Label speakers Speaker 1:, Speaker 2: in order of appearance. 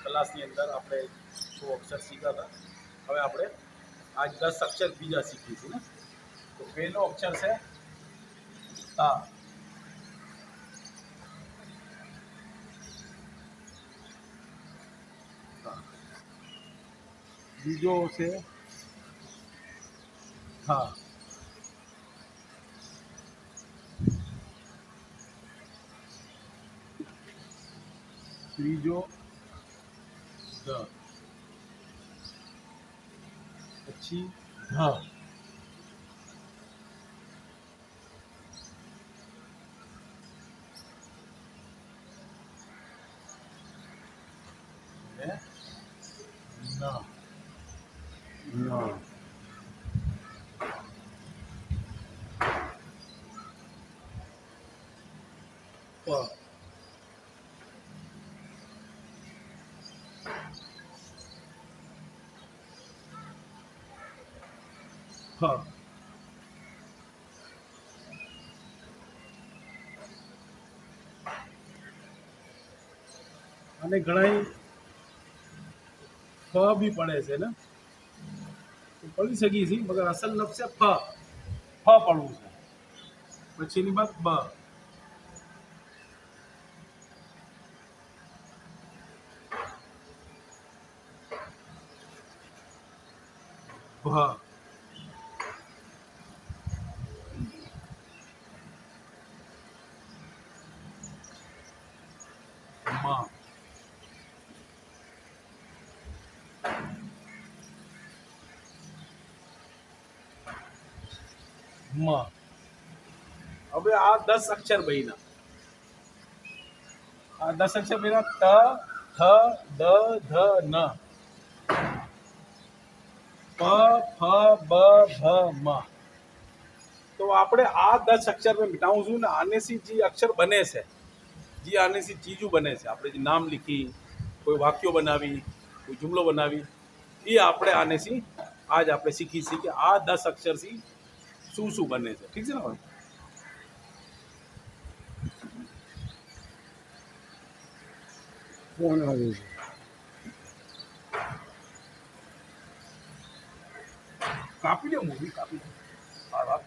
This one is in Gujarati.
Speaker 1: ક્લાસની અંદર આપણે 100 અક્ષર શીખ્યા હતા. હવે આપણે આજ 10 અક્ષર બીજા શીખીશું ને. તો પહેલો અક્ષર છે તા. બીજો છે હા. ત્રીજો ધ. પછી ધ. ને ન. ન. પ. ફ. અને ઘણા ફ બી પડે છે ને, પડી શકી છે મગર અસલ લફ્ઝ છે ફ. ફ પડવું છે. પછીની બાદ બ. ભ. મ. મ. હવે આ 10 અક્ષર બન્યા. આ 10 અક્ષર બન્યા ત, થ, દ, ધ, ન. પ, ફ, બ, ભ, મ. તો આપણે આ 10 અક્ષર में मिटाऊं છું ને આને સી જે અક્ષર બને છે, જે આને સી ચીજો બને છે, આપણે જે નામ લીખી, કોઈ વાક્યો બનાવી, કોઈ જુમલો બનાવી, એ આપણે આને સી આજ આપણે શીખી છે કે આ 10 અક્ષર થી શું શું બને છે. ઠીક છે ને ભાઈ? ફોન આવે છે. કાપી લો મૂવી, કાપી લો. આ વાત